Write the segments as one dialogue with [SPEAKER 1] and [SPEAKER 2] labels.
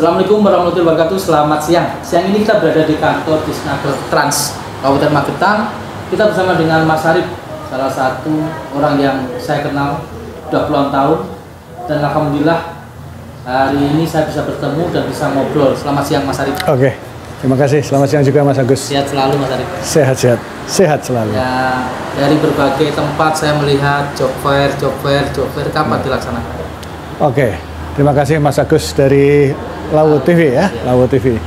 [SPEAKER 1] Assalamualaikum warahmatullahi wabarakatuh. Selamat siang. Siang ini kita berada di kantor Disnaker Trans Kabupaten Magetan. Kita bersama dengan Mas Arif, salah satu orang yang saya kenal sudah puluhan tahun. Dan alhamdulillah hari ini saya bisa bertemu dan bisa ngobrol. Selamat siang Mas Arif.
[SPEAKER 2] Oke, terima kasih. Selamat siang juga Mas Agus.
[SPEAKER 1] Sehat selalu Mas Arif.
[SPEAKER 2] Sehat selalu.
[SPEAKER 1] Ya, dari berbagai tempat saya melihat job fair kapan dilaksanakan?
[SPEAKER 2] Oke, terima kasih Mas Agus dari Lawu TV ya, Lawu TV.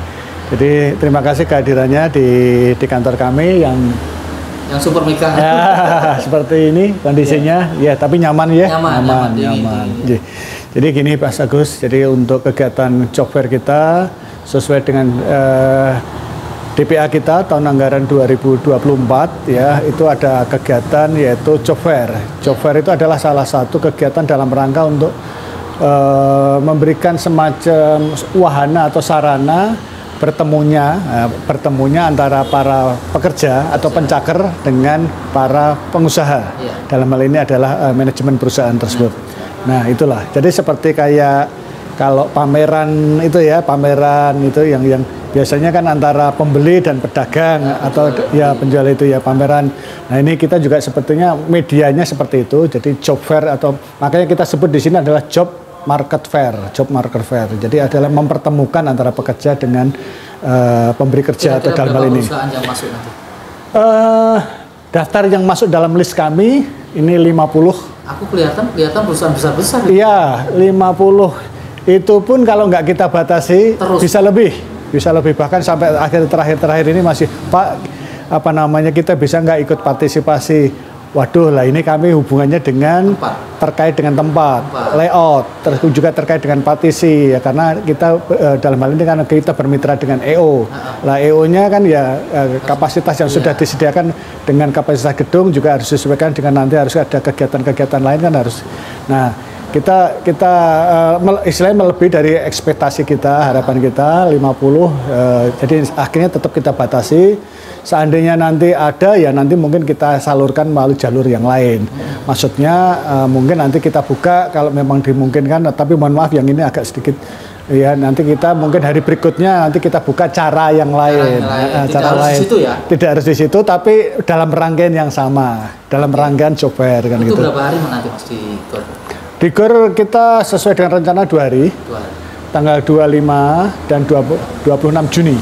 [SPEAKER 2] Jadi terima kasih kehadirannya di kantor kami yang
[SPEAKER 1] super mega.
[SPEAKER 2] Ya, seperti ini kondisinya, ya tapi nyaman ya.
[SPEAKER 1] Nyaman.
[SPEAKER 2] Jadi gini Mas Agus, jadi untuk kegiatan job fair kita sesuai dengan DPA kita tahun anggaran 2024 ya, itu ada kegiatan yaitu job fair. Job fair itu adalah salah satu kegiatan dalam rangka untuk memberikan semacam wahana atau sarana bertemunya antara para pekerja atau pencaker dengan para pengusaha. Dalam hal ini adalah manajemen perusahaan tersebut. Nah itulah, jadi seperti kayak kalau pameran itu yang biasanya kan antara pembeli dan pedagang atau ya penjual itu ya pameran. Nah ini kita juga sepertinya medianya seperti itu. Jadi job fair atau makanya kita sebut di sini adalah job market fair. Jadi adalah mempertemukan antara pekerja dengan pemberi kerja atau dalam hal ini.
[SPEAKER 1] Yang masuk nanti?
[SPEAKER 2] Daftar yang masuk dalam list kami ini 50.
[SPEAKER 1] Aku kelihatan perusahaan besar-besar.
[SPEAKER 2] Iya, 50. Itu pun kalau nggak kita batasi terus bisa lebih bahkan sampai terakhir ini masih Pak kita bisa nggak ikut partisipasi. Waduh lah, ini kami hubungannya dengan terkait dengan tempat, layout, terus juga terkait dengan partisi ya, karena kita dalam hal ini kan kita bermitra dengan EO. Lah EO-nya kan ya kapasitas yang sudah disediakan dengan kapasitas gedung juga harus disesuaikan dengan nanti harus ada kegiatan-kegiatan lain kan harus. Nah, kita istilahnya melebihi dari ekspektasi kita, harapan kita 50, jadi akhirnya tetap kita batasi. Seandainya nanti ada ya nanti mungkin kita salurkan melalui jalur yang lain. Maksudnya mungkin nanti kita buka kalau memang dimungkinkan, tapi mohon maaf yang ini agak sedikit ya, nanti kita mungkin hari berikutnya nanti kita buka cara yang lain. Tidak harus di situ tapi dalam rangkaian yang sama, dalam rangkaian job fair kan
[SPEAKER 1] itu
[SPEAKER 2] gitu.
[SPEAKER 1] Berapa hari nanti Mas di GOR?
[SPEAKER 2] Di GOR kita sesuai dengan rencana 2 hari. Tanggal 25 dan 26 Juni.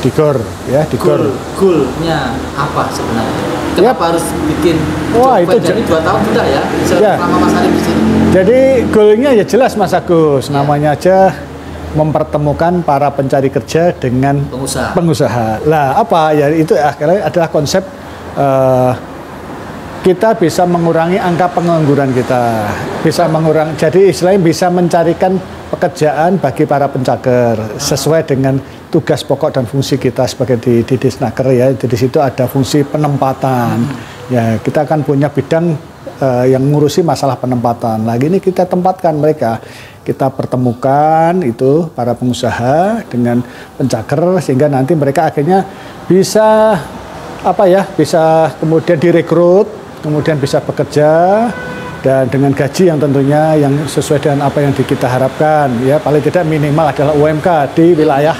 [SPEAKER 2] Di GOR ya, di GOR.
[SPEAKER 1] Goalnya apa sebenarnya? Kenapa harus bikin
[SPEAKER 2] itu
[SPEAKER 1] jadi 2 tahun sudah ya? Selama Mas Arif di sini.
[SPEAKER 2] Jadi goalnya ya jelas Mas Agus, namanya aja mempertemukan para pencari kerja dengan pengusaha. Lah apa ya itu akhirnya adalah konsep kita bisa mengurangi angka pengangguran kita, bisa mengurangi, jadi istilahnya bisa mencarikan pekerjaan bagi para pencaker sesuai dengan tugas pokok dan fungsi kita sebagai di Disnaker ya. Di situ ada fungsi penempatan. Ya, kita akan punya bidang yang ngurusi masalah penempatan. Lagi ini kita tempatkan mereka. Kita pertemukan itu para pengusaha dengan pencaker sehingga nanti mereka akhirnya bisa bisa kemudian direkrut, kemudian bisa bekerja dan dengan gaji yang tentunya yang sesuai dengan apa yang kita harapkan ya, paling tidak minimal adalah UMK di wilayah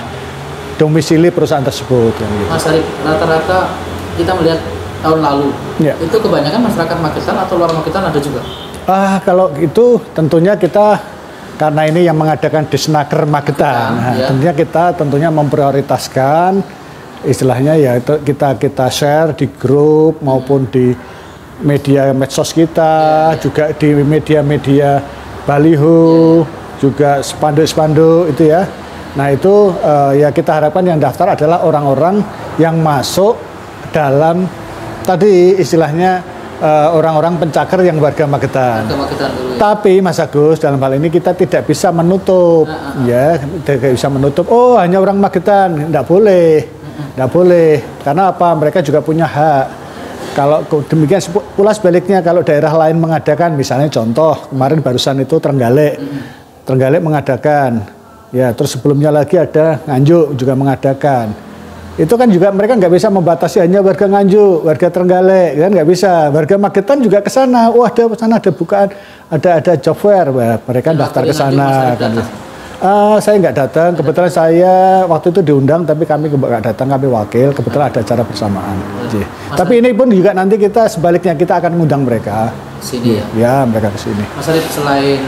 [SPEAKER 2] domisili perusahaan tersebut ya, gitu.
[SPEAKER 1] Mas Arif, rata-rata kita melihat tahun lalu itu kebanyakan masyarakat Magetan atau luar Magetan ada juga?
[SPEAKER 2] Kalau itu tentunya kita karena ini yang mengadakan Disnaker Magetan, tentunya kita memprioritaskan istilahnya ya itu kita share di grup maupun di media medsos kita, juga di media-media baliho, juga spanduk-spanduk itu ya. Nah itu ya kita harapkan yang daftar adalah orang-orang yang masuk dalam tadi istilahnya orang-orang pencaker yang warga Magetan. Tapi Mas Agus dalam hal ini kita tidak bisa menutup ya, tidak bisa menutup. Oh hanya orang Magetan, tidak boleh, karena apa? Mereka juga punya hak. Kalau demikian pula sebaliknya kalau daerah lain mengadakan, misalnya contoh kemarin barusan itu Trenggalek mengadakan, ya terus sebelumnya lagi ada Nganjuk juga mengadakan. Itu kan juga mereka nggak bisa membatasi hanya warga Nganjuk, warga Trenggalek, kan nggak bisa. Warga Magetan juga ke sana. Wah, ada sana ada bukaan, ada job fair, mereka daftar ke sana. Kan. Saya nggak datang. Kebetulan saya waktu itu diundang, tapi kami nggak datang. Kami wakil. Kebetulan ada acara bersamaan. Tapi ini pun juga nanti kita sebaliknya kita akan mengundang mereka.
[SPEAKER 1] Sini ya?
[SPEAKER 2] Ya, mereka ke sini.
[SPEAKER 1] Mas Arif, selain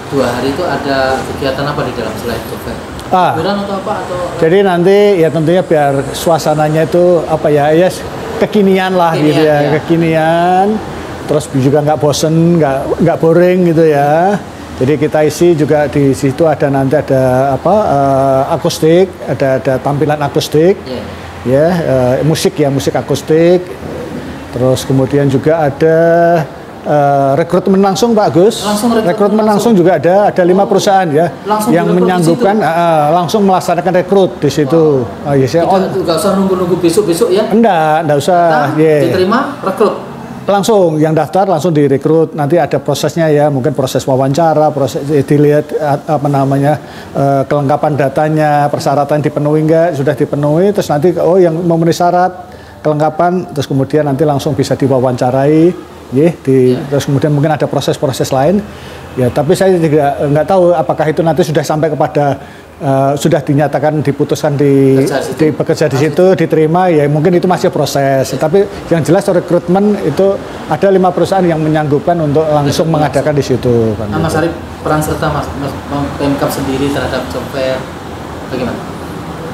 [SPEAKER 1] 2 hari itu ada kegiatan apa di dalam selain job fair? Hiburan atau apa? Jadi
[SPEAKER 2] nanti ya tentunya biar suasananya itu apa ya, kekinian lah gitu ya, kekinian. Terus juga nggak bosen, nggak boring gitu ya. Jadi kita isi juga di situ ada nanti ada akustik, ada tampilan akustik, musik akustik. Terus kemudian juga ada rekrutmen langsung Pak Agus. Rekrutmen langsung juga ada 5 perusahaan ya yang menyanggupkan langsung melaksanakan rekrut di situ.
[SPEAKER 1] Nggak usah nunggu besok ya?
[SPEAKER 2] Enggak usah.
[SPEAKER 1] Diterima rekrut.
[SPEAKER 2] Langsung yang daftar langsung direkrut, nanti ada prosesnya ya, mungkin proses wawancara, proses dilihat kelengkapan datanya, persyaratan dipenuhi enggak, sudah dipenuhi, terus nanti yang memenuhi syarat kelengkapan, terus kemudian nanti langsung bisa diwawancarai, terus kemudian mungkin ada proses-proses lain, ya tapi saya juga nggak tahu apakah itu nanti sudah sampai kepada sudah dinyatakan diputuskan bekerja di situ diterima ya mungkin itu masih proses tapi yang jelas rekrutmen itu ada 5 perusahaan yang menyanggupkan untuk langsung mengadakan di situ.
[SPEAKER 1] Mas Arif, peran serta Pemkab sendiri terhadap job fair bagaimana?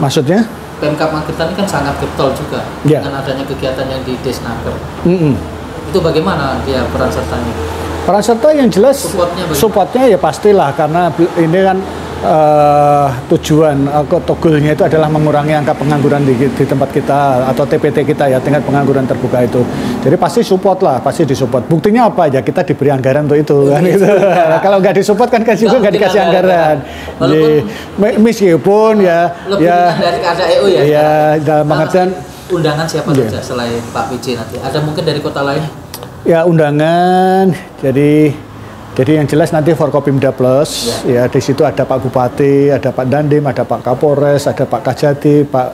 [SPEAKER 2] Maksudnya?
[SPEAKER 1] Pemkab Magetan ini kan sangat getol juga dengan adanya kegiatan yang di Disnaker. Itu bagaimana dia peran sertanya?
[SPEAKER 2] Peran serta yang jelas supportnya ya pastilah karena ini kan tujuan atau goalnya itu adalah mengurangi angka pengangguran di tempat kita atau TPT kita ya, tingkat pengangguran terbuka itu. Jadi pasti support lah, pasti disupport. Buktinya apa ya, kita diberi anggaran untuk itu kan gitu. Kalau nggak disupport kan juga nggak dikasih anggaran. Meskipun
[SPEAKER 1] lebih dari KDEO
[SPEAKER 2] ya dalam pengertian
[SPEAKER 1] undangan siapa saja selain Pak PJ nanti? Ada mungkin dari kota lain?
[SPEAKER 2] Ya undangan, jadi yang jelas nanti Forkopimda Plus, ya di situ ada Pak Bupati, ada Pak Dandim, ada Pak Kapolres, ada Pak Kajati, Pak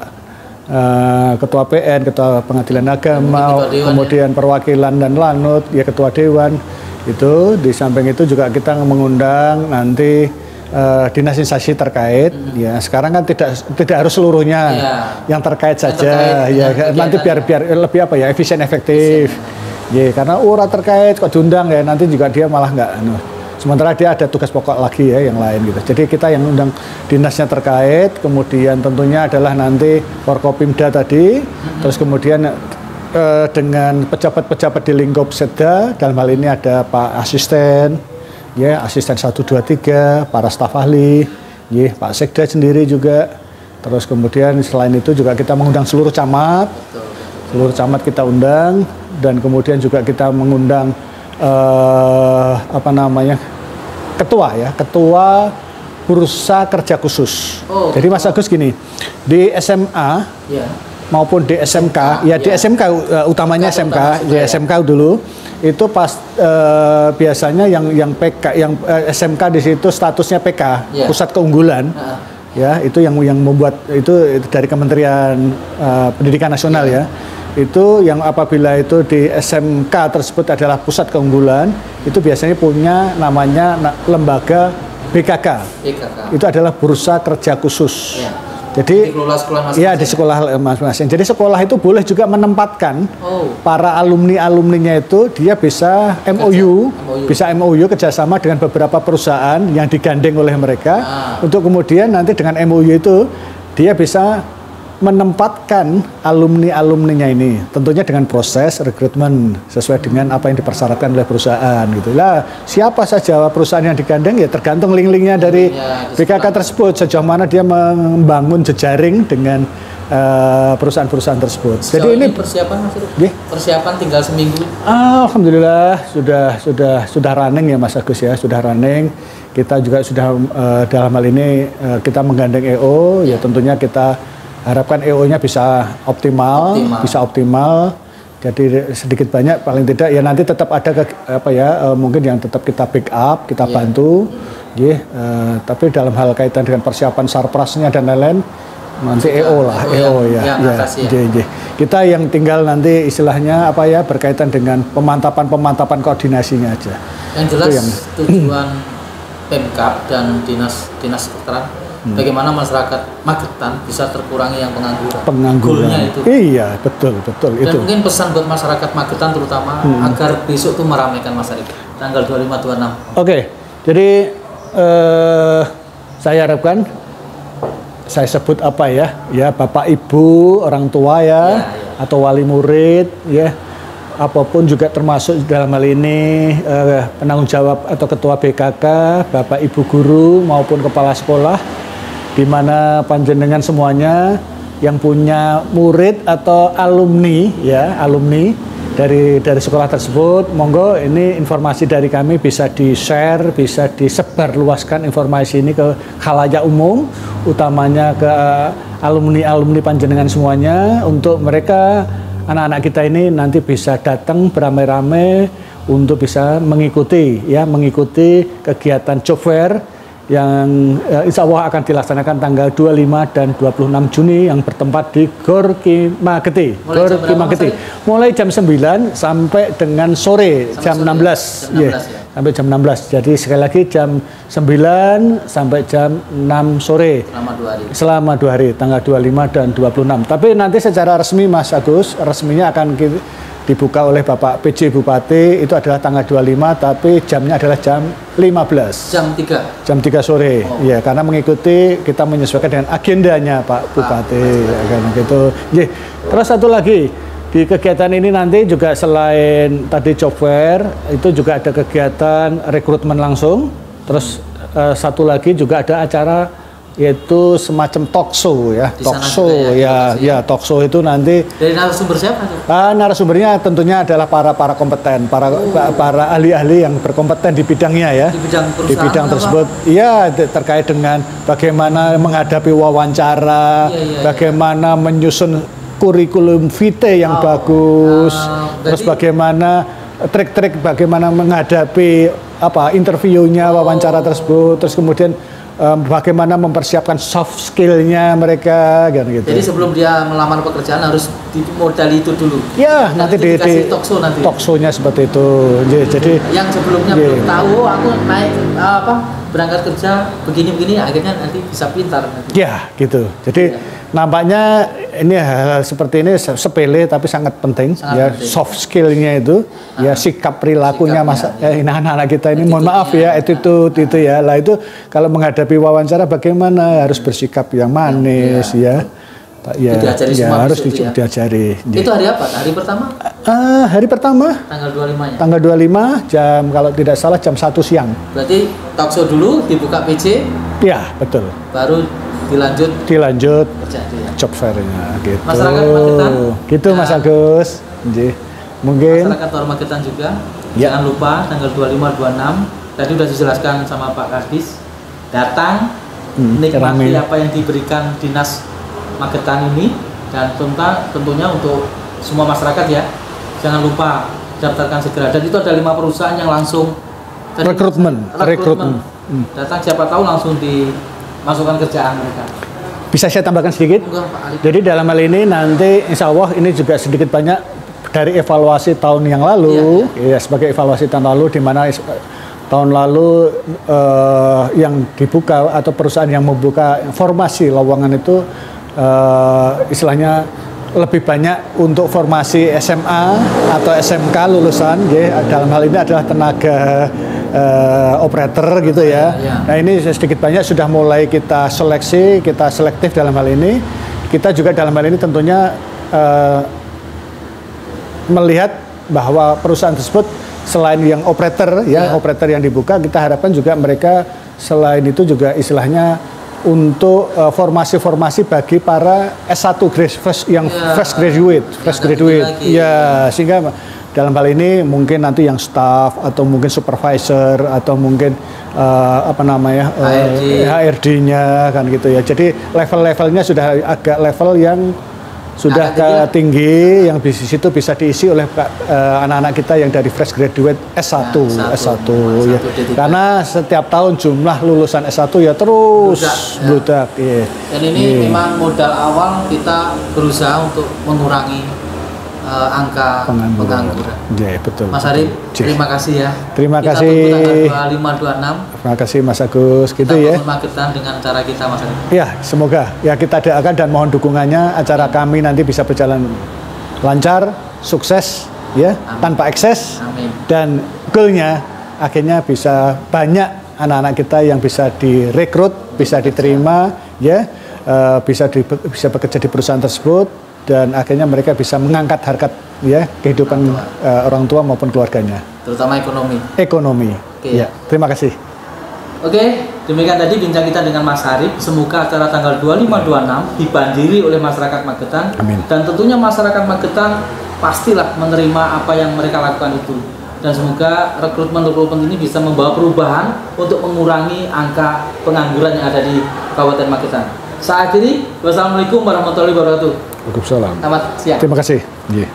[SPEAKER 2] Ketua PN, Ketua Pengadilan Agama, kemudian perwakilan dan lanut, ya Ketua Dewan. Itu di samping itu juga kita mengundang nanti dinas instansi terkait. Ya sekarang kan tidak harus seluruhnya, yang terkait saja. Nanti biar lebih efisien efektif. Karena terkait kok diundang ya nanti juga dia malah nggak. Sementara dia ada tugas pokok lagi ya yang lain gitu. Jadi kita yang undang dinasnya terkait, kemudian tentunya adalah nanti Forkopimda tadi, terus kemudian dengan pejabat-pejabat di lingkup Setda, dalam hal ini ada Pak Asisten, Asisten 1, 2, 3, para staf ahli, Pak Sekda sendiri juga. Terus kemudian selain itu juga kita mengundang seluruh camat kita undang. Dan kemudian juga kita mengundang ketua Bursa Kerja Khusus. Jadi Mas Agus gini, di SMA maupun di SMK, di SMK utamanya SMK, SMK dulu itu pas biasanya yang PK, yang SMK di situ statusnya PK, pusat keunggulan. Ya, itu yang membuat itu dari Kementerian Pendidikan Nasional ya. Itu yang apabila itu di SMK tersebut adalah pusat keunggulan, itu biasanya punya namanya lembaga BKK. Itu adalah Bursa Kerja Khusus. Jadi di sekolah masing-masing. Jadi sekolah itu boleh juga menempatkan para alumninya itu dia bisa MOU kerjasama dengan beberapa perusahaan yang digandeng oleh mereka untuk kemudian nanti dengan MOU itu dia bisa menempatkan alumninya ini tentunya dengan proses rekrutmen sesuai dengan apa yang dipersyaratkan oleh perusahaan gitu lah. Siapa saja perusahaan yang digandeng ya tergantung link-linknya dari BKK tersebut sejauh mana dia membangun jejaring dengan perusahaan-perusahaan tersebut. Jadi ini
[SPEAKER 1] persiapan persiapan tinggal seminggu.
[SPEAKER 2] Alhamdulillah sudah running ya Mas Agus ya, sudah running. Kita juga sudah dalam hal ini kita menggandeng EO ya tentunya kita harapkan EO-nya bisa optimal. Jadi sedikit banyak paling tidak ya nanti tetap ada mungkin yang tetap kita backup, kita bantu, tapi dalam hal kaitan dengan persiapan sarprasnya dan lain-lain nanti EO lah, Kita yang tinggal nanti istilahnya berkaitan dengan pemantapan koordinasinya aja.
[SPEAKER 1] Yang jelas tujuan Pemkab dan dinas kedokteran, bagaimana masyarakat Magetan bisa terkurangi yang pengangguran. Goalnya itu.
[SPEAKER 2] Iya, betul.
[SPEAKER 1] Dan
[SPEAKER 2] itu.
[SPEAKER 1] mungkin pesan buat masyarakat Magetan terutama agar besok tuh meramaikan Mas Arif tanggal 25-26.
[SPEAKER 2] Oke, jadi saya harapkan saya sebut apa ya Bapak Ibu orang tua ya. Atau wali murid ya, apapun juga termasuk dalam hal ini penanggung jawab atau ketua BKK, Bapak Ibu guru maupun kepala sekolah, di mana panjenengan semuanya yang punya murid atau alumni dari sekolah tersebut, monggo ini informasi dari kami bisa di-share, bisa disebarluaskan informasi ini ke khalayak umum, utamanya ke alumni panjenengan semuanya, untuk mereka anak-anak kita ini nanti bisa datang beramai-ramai untuk bisa mengikuti kegiatan job fair yang insya Allah akan dilaksanakan tanggal 25 dan 26 Juni yang bertempat di Gor Kimageti. Mulai jam 9 sampai dengan sore jam 16. Sampai jam 16. Jadi sekali lagi jam 9 sampai jam 6 sore. Selama 2 hari, tanggal 25 dan 26. Tapi nanti secara resmi Mas Agus, resminya akan dibuka oleh Bapak PJ Bupati, itu adalah tanggal 25, tapi jamnya adalah jam 15. Jam 3 sore. Ya, karena mengikuti, kita menyesuaikan dengan agendanya Pak Bupati. Gitu. Terus satu lagi, di kegiatan ini nanti juga selain tadi job fair, itu juga ada kegiatan rekrutmen langsung. Terus satu lagi juga ada acara yaitu semacam talk show ya. Talk show itu nanti
[SPEAKER 1] dari narasumber siapa tuh?
[SPEAKER 2] Narasumbernya tentunya adalah para kompeten, para ahli-ahli yang berkompeten di bidangnya ya. Di bidang tersebut. Iya, terkait dengan bagaimana menghadapi wawancara, bagaimana menyusun kurikulum vitae yang bagus, terus bagaimana trik-trik bagaimana menghadapi interviewnya, wawancara tersebut, terus kemudian bagaimana mempersiapkan soft skill-nya mereka gitu.
[SPEAKER 1] Jadi sebelum dia melamar pekerjaan harus dimodali itu dulu.
[SPEAKER 2] Ya, nanti di
[SPEAKER 1] talk show nanti.
[SPEAKER 2] Talk show-nya seperti itu. Jadi
[SPEAKER 1] yang sebelumnya belum tahu, aku naik berangkat kerja begini-begini, akhirnya nanti bisa pintar nanti. Ya, gitu. Jadi nampaknya ini hal seperti ini sepele tapi sangat penting. Soft skill-nya itu, sikap perilakunya anak-anak kita ini, mohon maaf ya, attitude itu ya. Lah itu kalau menghadapi wawancara bagaimana harus bersikap yang manis diajari semua
[SPEAKER 2] harus diajari.
[SPEAKER 1] Itu hari apa? Hari pertama?
[SPEAKER 2] Hari pertama.
[SPEAKER 1] Tanggal 25-nya.
[SPEAKER 2] Tanggal 25 jam kalau tidak salah jam 1 siang.
[SPEAKER 1] Berarti talk show dulu dibuka PC?
[SPEAKER 2] Iya, betul.
[SPEAKER 1] Baru dilanjut
[SPEAKER 2] job fair-nya gitu.
[SPEAKER 1] Masyarakat Magetan.
[SPEAKER 2] Gitu Mas Agus. Mungkin
[SPEAKER 1] masyarakat Magetan juga jangan lupa tanggal 25 26 tadi sudah dijelaskan sama Pak Kadis, datang nikmati apa yang diberikan Dinas Magetan ini, dan tentunya untuk semua masyarakat ya, jangan lupa daftarkan segera. Dan itu ada 5 perusahaan yang langsung rekrutmen. Datang siapa tahu langsung dimasukkan kerjaan mereka.
[SPEAKER 2] Bisa saya tambahkan sedikit? Jadi dalam hal ini nanti insya Allah ini juga sedikit banyak dari evaluasi tahun yang lalu, sebagai evaluasi tahun lalu, di mana tahun lalu yang dibuka atau perusahaan yang membuka formasi lowongan itu istilahnya lebih banyak untuk formasi SMA atau SMK lulusan, dalam hal ini adalah tenaga operator gitu ya. Nah ini sedikit banyak sudah mulai kita seleksi, kita selektif dalam hal ini. Kita juga dalam hal ini tentunya melihat bahwa perusahaan tersebut selain yang operator operator yang dibuka, kita harapkan juga mereka selain itu juga istilahnya untuk formasi-formasi bagi para S1 fresh graduate sehingga dalam hal ini mungkin nanti yang staff atau mungkin supervisor atau mungkin HRD-nya kan gitu ya. Jadi level-levelnya sudah agak level yang sudah tinggi, yang di situ bisa diisi oleh anak-anak kita yang dari fresh graduate S1 ya. Karena setiap tahun jumlah lulusan S1 ya terus bludak.
[SPEAKER 1] Dan ini memang modal awal kita berusaha untuk mengurangi angka pengangguran.
[SPEAKER 2] Ya, betul.
[SPEAKER 1] Mas Arif, terima kasih ya.
[SPEAKER 2] Terima
[SPEAKER 1] kita
[SPEAKER 2] kasih.
[SPEAKER 1] Tanggal 25 26.
[SPEAKER 2] Terima kasih Mas Agus. Gitu
[SPEAKER 1] kita
[SPEAKER 2] ya.
[SPEAKER 1] Magetan dengan cara kita Mas Arif.
[SPEAKER 2] Ya, semoga ya kita doakan dan mohon dukungannya acara kami nanti bisa berjalan lancar, sukses ya, tanpa ekses.
[SPEAKER 1] Amin.
[SPEAKER 2] Dan goalnya akhirnya bisa banyak anak-anak kita yang bisa direkrut, bisa diterima ya, bisa bekerja di perusahaan tersebut. Dan akhirnya mereka bisa mengangkat harkat ya kehidupan orang tua maupun keluarganya.
[SPEAKER 1] Terutama ekonomi.
[SPEAKER 2] Ekonomi.
[SPEAKER 1] Oke.
[SPEAKER 2] Ya, terima kasih.
[SPEAKER 1] Oke, demikian tadi bincang kita dengan Mas Arif. Semoga acara tanggal 25-26 dibanjiri oleh masyarakat Magetan.
[SPEAKER 2] Amin.
[SPEAKER 1] Dan tentunya masyarakat Magetan pastilah menerima apa yang mereka lakukan itu. Dan semoga rekrutmen ini bisa membawa perubahan untuk mengurangi angka pengangguran yang ada di Kabupaten Magetan. Saya akhiri. Wassalamualaikum warahmatullahi wabarakatuh.
[SPEAKER 2] Waalaikumsalam.
[SPEAKER 1] Selamat siang.
[SPEAKER 2] Terima kasih. Yeah.